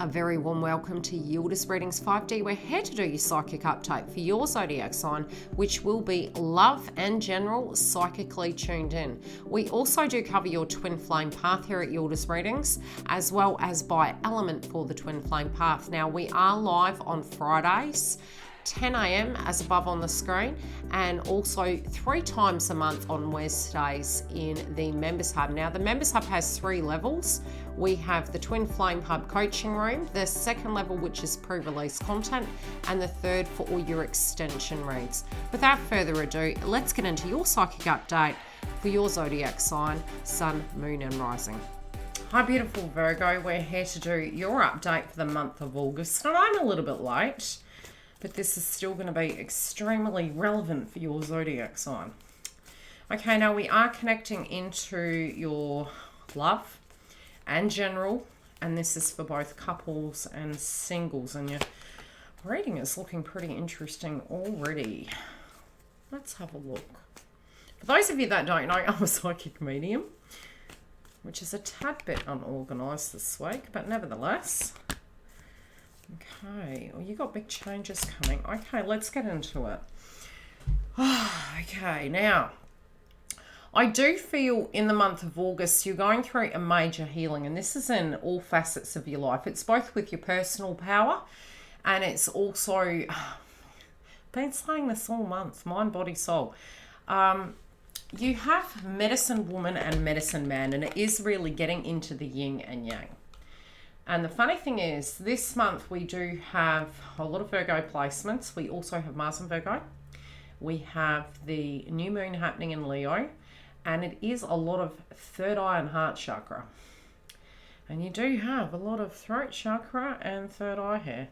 A very warm welcome to YILDIZ Readings 5D. We're here to do your psychic update for your zodiac sign, which will be love and general, psychically tuned in. We also do cover your twin flame path here at YILDIZ Readings, as well as by element for the twin flame path. Now, we are live on Fridays, 10 a.m. as above on the screen, and also 3 times a month on Wednesdays in the Members Hub. Now, the Members Hub has 3 levels. We have the Twin Flame Hub coaching room, the second level, which is pre-release content, and the third for all your extension reads. Without further ado, let's get into your psychic update for your zodiac sign, Sun, Moon, and Rising. Hi, beautiful Virgo. We're here to do your update for the month of August, and I'm a little bit late, but this is still going to be extremely relevant for your zodiac sign. Okay, now we are connecting into your love and general, and this is for both couples and singles, and your reading is looking pretty interesting already. Let's have a look. For those of you that don't know, I'm a psychic medium, which is a tad bit unorganized this week, but nevertheless. Okay, well, you got big changes coming. Okay, let's get into it. Okay, now, I do feel in the month of August, you're going through a major healing, and this is in all facets of your life. It's both with your personal power, and it's also, been saying this all month, mind, body, soul. You have medicine woman and medicine man, and it is really getting into the yin and yang. And the funny thing is, this month we do have a lot of Virgo placements. We also have Mars and Virgo. We have the new moon happening in Leo. And it is a lot of third eye and heart chakra. And you do have a lot of throat chakra and third eye here.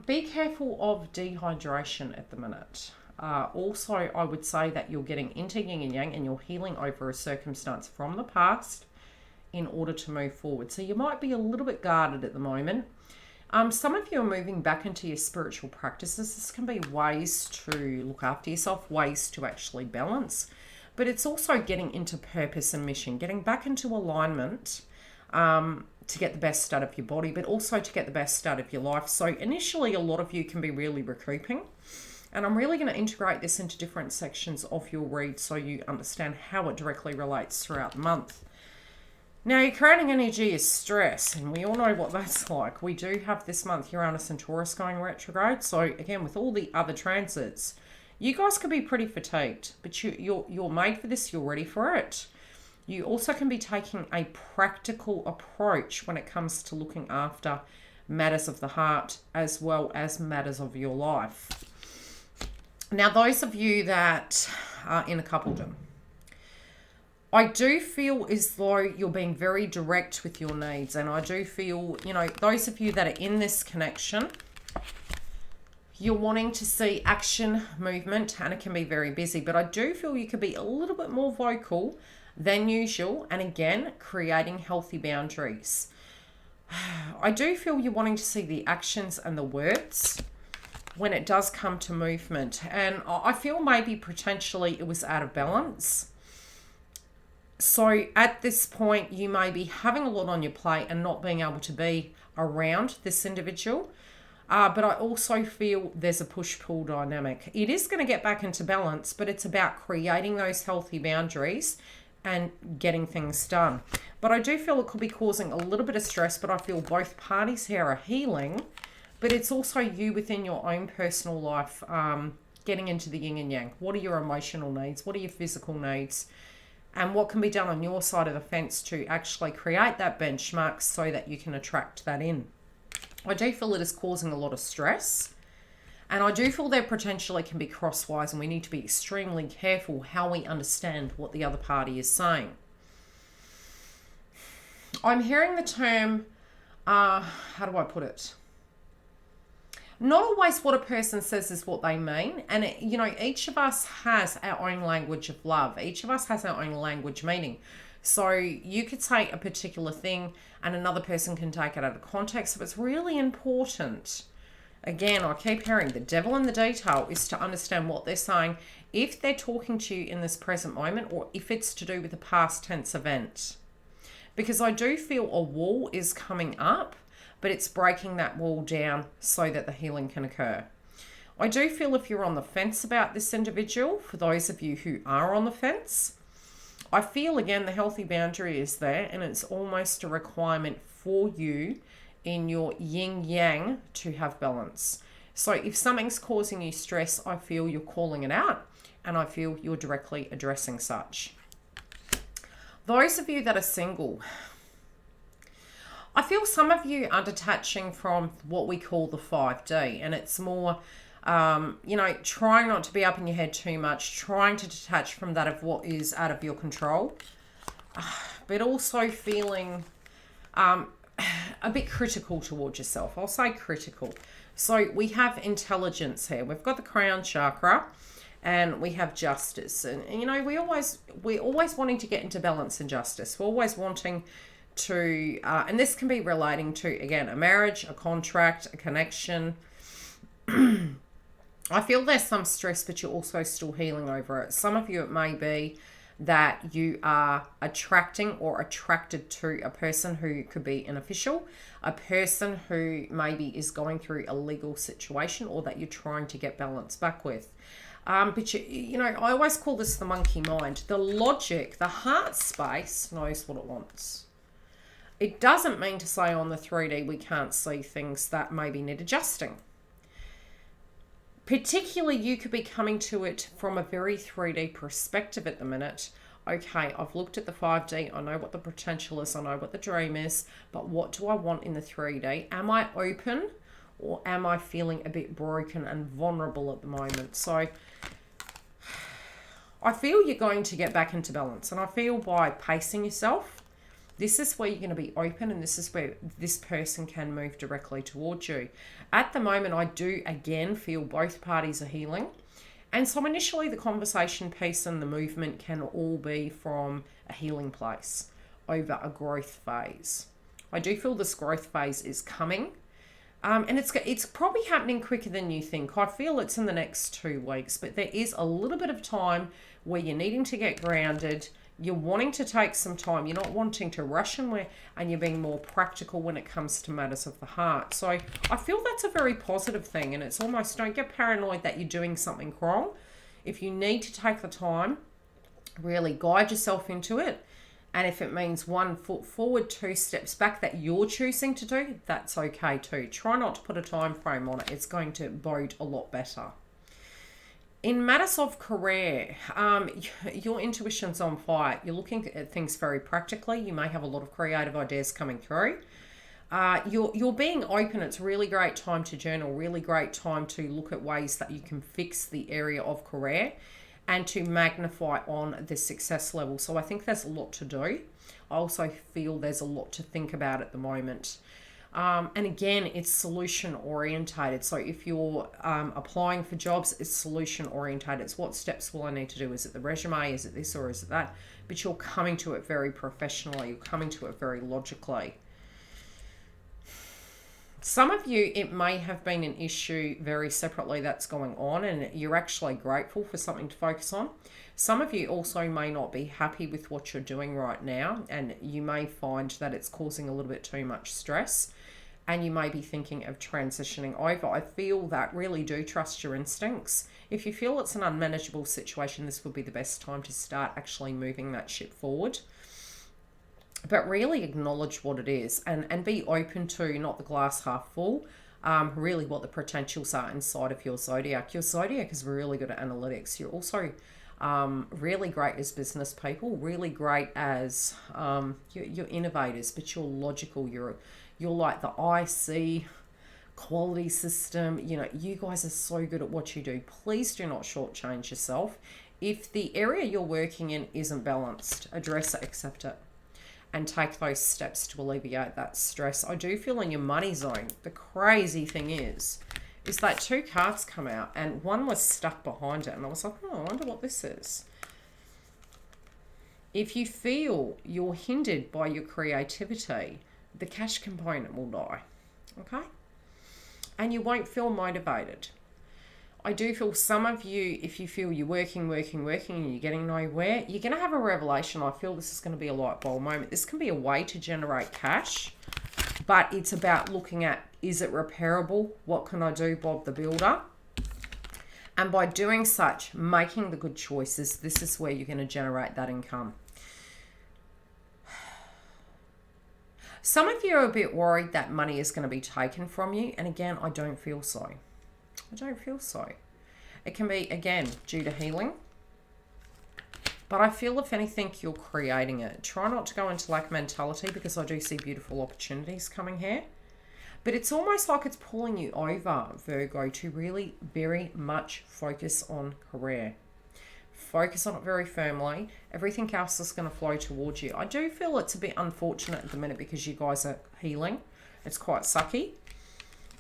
Be careful of dehydration at the minute. Also, I would say that you're getting into yin and yang, and you're healing over a circumstance from the past in order to move forward. So you might be a little bit guarded at the moment. Some of you are moving back into your spiritual practices. This can be ways to look after yourself, ways to actually balance. But it's also getting into purpose and mission, getting back into alignment to get the best out of your body, but also to get the best out of your life. So initially, a lot of you can be really recouping. And I'm really going to integrate this into different sections of your read so you understand how it directly relates throughout the month. Now, your creating energy is stress, and we all know what that's like. We do have this month Uranus and Taurus going retrograde. So again, with all the other transits, you guys could be pretty fatigued, but you're made for this. You're ready for it. You also can be taking a practical approach when it comes to looking after matters of the heart as well as matters of your life. Now, those of you that are in a coupledom, I do feel as though you're being very direct with your needs. And I do feel, those of you that are in this connection, you're wanting to see action, movement, and it can be very busy. But I do feel you could be a little bit more vocal than usual. And again, creating healthy boundaries. I do feel you're wanting to see the actions and the words when it does come to movement. And I feel maybe potentially it was out of balance. So at this point, you may be having a lot on your plate and not being able to be around this individual. But I also feel there's a push-pull dynamic. It is going to get back into balance, but it's about creating those healthy boundaries and getting things done. But I do feel it could be causing a little bit of stress, but I feel both parties here are healing. But it's also you within your own personal life getting into the yin and yang. What are your emotional needs? What are your physical needs? And what can be done on your side of the fence to actually create that benchmark so that you can attract that in. I do feel it is causing a lot of stress. And I do feel there potentially can be crosswise, and we need to be extremely careful how we understand what the other party is saying. I'm hearing the term, how do I put it? Not always what a person says is what they mean. And, each of us has our own language of love. Each of us has our own language meaning. So you could say a particular thing and another person can take it out of context. So it's really important. Again, I keep hearing the devil in the detail is to understand what they're saying. If they're talking to you in this present moment, or if it's to do with a past tense event. Because I do feel a wall is coming up, but it's breaking that wall down so that the healing can occur. I do feel if you're on the fence about this individual, for those of you who are on the fence, I feel again the healthy boundary is there, and it's almost a requirement for you in your yin yang to have balance. So if something's causing you stress, I feel you're calling it out, and I feel you're directly addressing such. Those of you that are single, I feel some of you are detaching from what we call the 5D, and it's more trying not to be up in your head too much, trying to detach from that of what is out of your control, but also feeling a bit critical towards yourself. I'll say critical. So we have intelligence here. We've got the crown chakra, and we have justice. And we're always wanting to get into balance and justice. We're always wanting to, and this can be relating to, again, a marriage, a contract, a connection. I feel there's some stress, but you're also still healing over it. Some of you, it may be that you are attracting or attracted to a person who could be an official, a person who maybe is going through a legal situation, or that you're trying to get balance back with. But I always call this the monkey mind. The logic, the heart space knows what it wants. It doesn't mean to say on the 3D we can't see things that maybe need adjusting. Particularly, you could be coming to it from a very 3D perspective at the minute. Okay, I've looked at the 5D. I know what the potential is. I know what the dream is. But what do I want in the 3D? Am I open, or am I feeling a bit broken and vulnerable at the moment? So I feel you're going to get back into balance. And I feel by pacing yourself, this is where you're going to be open, and this is where this person can move directly towards you. At the moment, I do, again, feel both parties are healing. And so initially, the conversation piece and the movement can all be from a healing place over a growth phase. I do feel this growth phase is coming. And it's probably happening quicker than you think. I feel it's in the next 2 weeks, but there is a little bit of time where you're needing to get grounded. You're wanting to take some time. You're not wanting to rush and you're being more practical when it comes to matters of the heart. So I feel that's a very positive thing, and it's almost, don't get paranoid that you're doing something wrong. If you need to take the time, really guide yourself into it. And if it means 1 foot forward, 2 steps back that you're choosing to do, that's okay too. Try not to put a time frame on it. It's going to bode a lot better. In matters of career, your intuition's on fire. You're looking at things very practically. You may have a lot of creative ideas coming through. You're being open. It's a really great time to journal, really great time to look at ways that you can fix the area of career and to magnify on the success level. So I think there's a lot to do. I also feel there's a lot to think about at the moment. And again, it's solution orientated. So if you're applying for jobs, it's solution orientated. It's what steps will I need to do? Is it the resume? Is it this or is it that? But you're coming to it very professionally. You're coming to it very logically. Some of you, it may have been an issue very separately that's going on, and you're actually grateful for something to focus on. Some of you also may not be happy with what you're doing right now, and you may find that it's causing a little bit too much stress, and you may be thinking of transitioning over. I feel that really do trust your instincts. If you feel it's an unmanageable situation, this would be the best time to start actually moving that ship forward. But really acknowledge what it is and be open to not the glass half full, really what the potentials are inside of your zodiac. Your zodiac is really good at analytics. You're also really great as business people, really great as you're innovators, but you're logical. You're like the IC quality system. You know, you guys are so good at what you do. Please do not shortchange yourself. If the area you're working in isn't balanced, address it, accept it, and take those steps to alleviate that stress. I do feel in your money zone, the crazy thing is that 2 cards come out and one was stuck behind it. And I was like, oh, I wonder what this is. If you feel you're hindered by your creativity, the cash component will die, okay? And you won't feel motivated. I do feel some of you, if you feel you're working and you're getting nowhere, you're going to have a revelation. I feel this is going to be a light bulb moment. This can be a way to generate cash, But it's about looking at, is it repairable? What can I do, Bob the Builder? And by doing such, making the good choices, this is where you're going to generate that income. Some of you are a bit worried that money is going to be taken from you. And again, I don't feel so. I don't feel so. It can be, again, due to healing. But I feel, if anything, you're creating it. Try not to go into lack mentality, because I do see beautiful opportunities coming here. But it's almost like it's pulling you over, Virgo, to really very much focus on career. Focus on it very firmly. Everything else is going to flow towards you. I do feel it's a bit unfortunate at the minute because you guys are healing. It's quite sucky.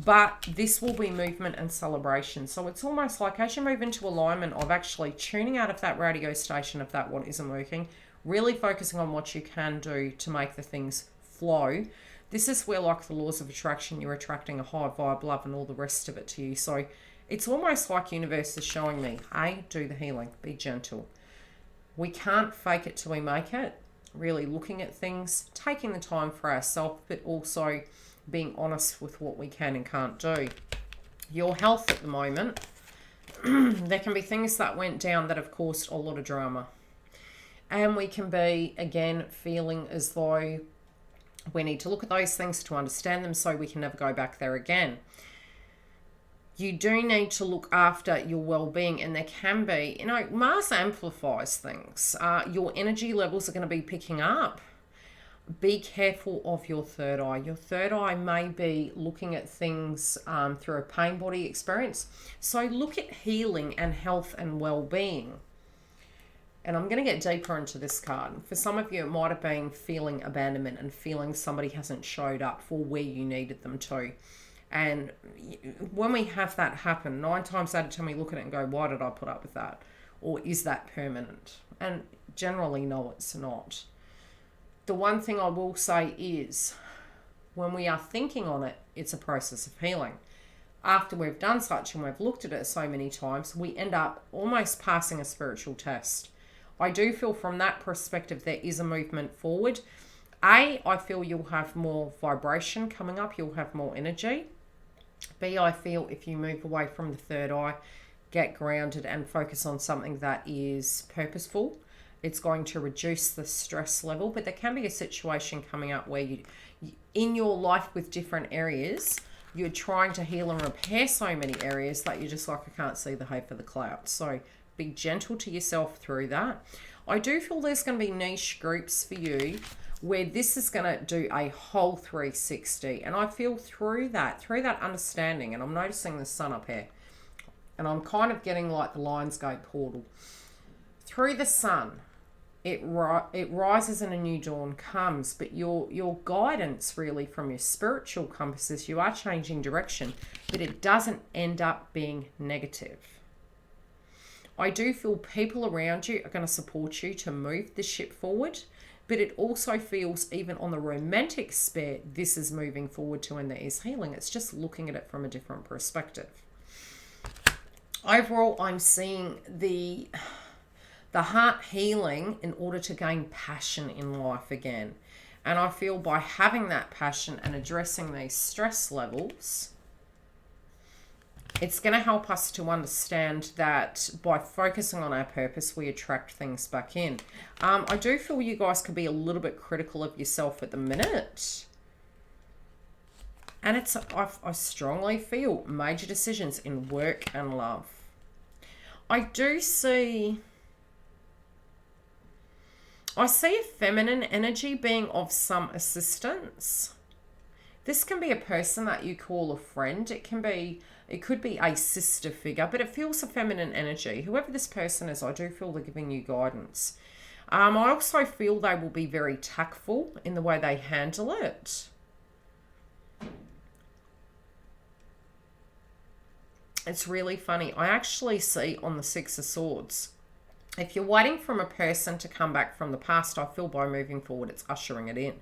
But this will be movement and celebration. So it's almost like as you move into alignment of actually tuning out of that radio station if that one isn't working, really focusing on what you can do to make the things flow. This is where, like the laws of attraction, you're attracting a high vibe, love, and all the rest of it to you. So it's almost like universe is showing me, hey, do the healing, be gentle. We can't fake it till we make it. Really looking at things, taking the time for ourselves, but also being honest with what we can and can't do. Your health at the moment, there can be things that went down that have caused a lot of drama. And we can be, again, feeling as though we need to look at those things to understand them so we can never go back there again. You do need to look after your well-being, and there can be, Mars amplifies things. Your energy levels are going to be picking up. Be careful of your third eye. Your third eye may be looking at things through a pain body experience. So look at healing and health and well-being. And I'm going to get deeper into this card. For some of you, it might have been feeling abandonment and feeling somebody hasn't showed up for where you needed them to. And when we have that happen, 9 times out of 10, we look at it and go, why did I put up with that? Or is that permanent? And generally, no, it's not. The one thing I will say is, when we are thinking on it, it's a process of healing. After we've done such and we've looked at it so many times, we end up almost passing a spiritual test. I do feel from that perspective there is a movement forward. I feel you'll have more vibration coming up. You'll have more energy. B, I feel if you move away from the third eye, get grounded and focus on something that is purposeful, it's going to reduce the stress level. But there can be a situation coming up where you in your life with different areas, you're trying to heal and repair so many areas that you're just like, I can't see the hay for the clouds. So be gentle to yourself through that. I do feel there's going to be niche groups for you where this is going to do a whole 360. And I feel through that understanding, and I'm noticing the sun up here, and I'm kind of getting like the Lionsgate portal. Through the sun, it rises and a new dawn comes, but your guidance really from your spiritual compasses, you are changing direction, but it doesn't end up being negative. I do feel people around you are going to support you to move the ship forward, but it also feels, even on the romantic sphere, this is moving forward to when there is healing. It's just looking at it from a different perspective. Overall, I'm seeing the heart healing in order to gain passion in life again. And I feel by having that passion and addressing these stress levels, it's going to help us to understand that by focusing on our purpose, we attract things back in. I do feel you guys could be a little bit critical of yourself at the minute. And I strongly feel major decisions in work and love. I see a feminine energy being of some assistance. This can be a person that you call a friend. It could be a sister figure, but it feels a feminine energy. Whoever this person is, I do feel they're giving you guidance. I also feel they will be very tactful in the way they handle it. It's really funny. I actually see on the Six of Swords, if you're waiting for a person to come back from the past, I feel by moving forward, it's ushering it in.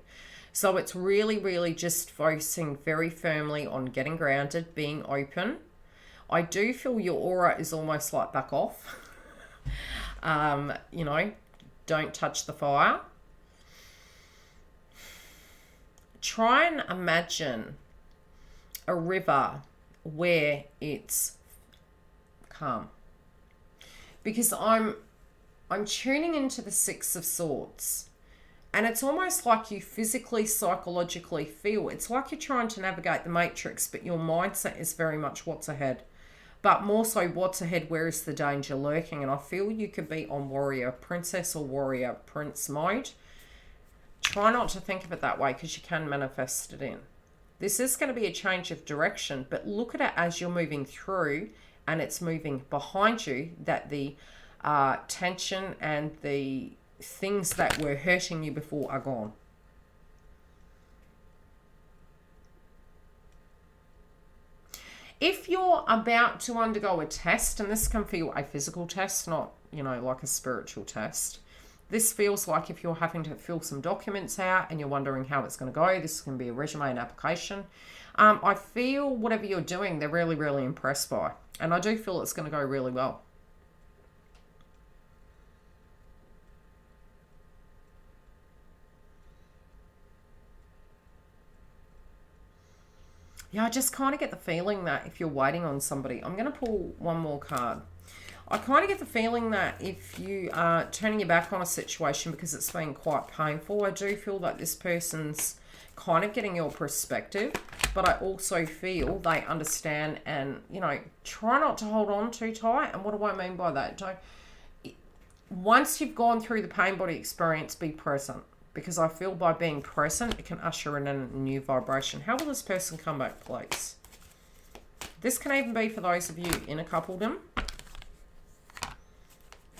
So it's really, really just focusing very firmly on getting grounded, being open. I do feel your aura is almost like back off. Don't touch the fire. try and imagine a river where it's calm. Because I'm tuning into the Six of Swords. And it's almost like you physically, psychologically feel. It's like you're trying to navigate the matrix, but your mindset is very much what's ahead. But more so, what's ahead, where is the danger lurking? And I feel you could be on warrior princess or warrior prince mode. Try not to think of it that way, because you can manifest it in. This is going to be a change of direction, but look at it as you're moving through and it's moving behind you, that the tension and the things that were hurting you before are gone. If you're about to undergo a test, and this can feel a physical test, not, like a spiritual test. This feels like if you're having to fill some documents out and you're wondering how it's going to go, this can be a resume and application. I feel whatever you're doing, they're really, really impressed by. And I do feel it's going to go really well. Yeah, I just kind of get the feeling that if you're waiting on somebody, I'm going to pull one more card. I kind of get the feeling that if you are turning your back on a situation because it's been quite painful, I do feel that this person's kind of getting your perspective, but I also feel they understand and, try not to hold on too tight. And what do I mean by that? Once you've gone through the pain body experience, be present. Because I feel by being present, it can usher in a new vibration. How will this person come back, please? This can even be for those of you in a coupledom.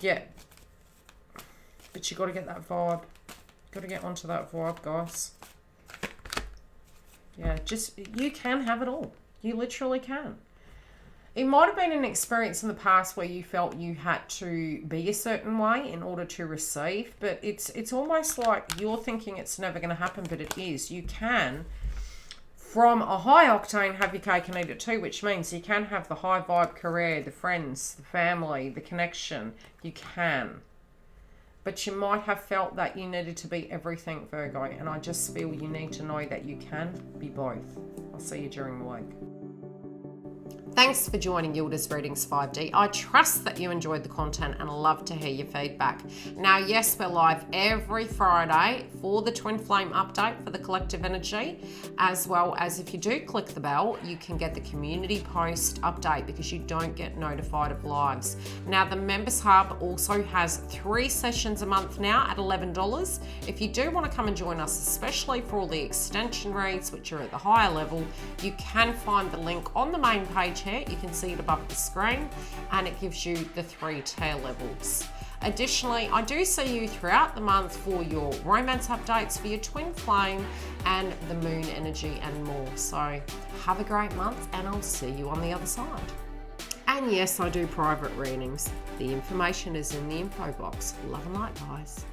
Yeah. But you got to get that vibe. Got to get onto that vibe, guys. Yeah, you can have it all. You literally can. It might have been an experience in the past where you felt you had to be a certain way in order to receive, but it's almost like you're thinking it's never going to happen, but it is. You can, from a high octane, have your cake and eat it too, which means you can have the high vibe career, the friends, the family, the connection. You can. But you might have felt that you needed to be everything, Virgo, and I just feel you need to know that you can be both. I'll see you during the week. Thanks for joining YILDIZ Readings 5D. I trust that you enjoyed the content and love to hear your feedback. Now, yes, we're live every Friday for the Twin Flame update for the collective energy, as well as if you do click the bell, you can get the community post update because you don't get notified of lives. Now, the Members Hub also has 3 sessions a month now at $11. If you do want to come and join us, especially for all the extension reads, which are at the higher level, you can find the link on the main page here. You can see it above the screen and it gives you the 3 tier levels. Additionally, I do see you throughout the month for your romance updates, for your twin flame and the moon energy and more. So have a great month and I'll see you on the other side. And yes, I do private readings. The information is in the info box. Love and light, guys.